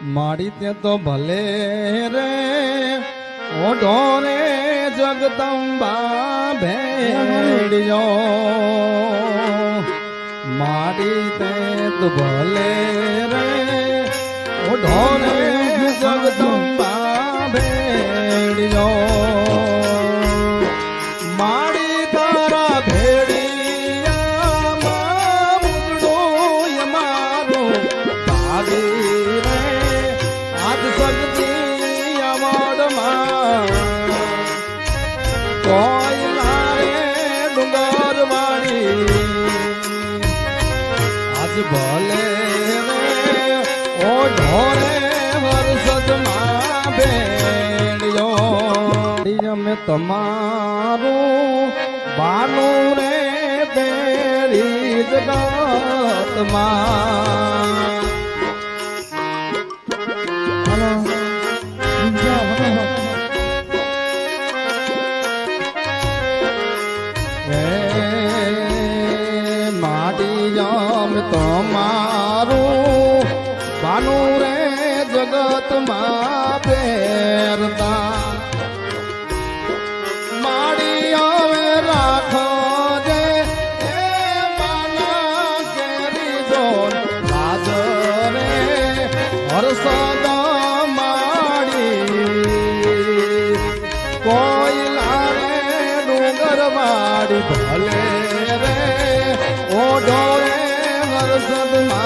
મારી તે તો ભલે રે ઓઢો રે જગદંબા ભેડિયો મારી તે તો ભલે રે ઓઢો રે જગદંબા ભેડિયો મારી તારા ભેડિયામાં મુગડું મારું તારી રે આજ સગતી અવડમાં કોઈ નારે ડુંગર વાળી આજ ભલે રે ઓઢો રે વરસદમાં ભેડિયો મેં તમારું બાનું રે બેરી જગતમાં માટી જામ તમારું બાનું રે જગતમાં પહેરતા માડી હવે રાખો જે એ માના કેરી જોન હાજરે હરસદા માડી કોઈ લારે ડુંગર વાડી ભલે રે ઓઢો રે હરસદમાં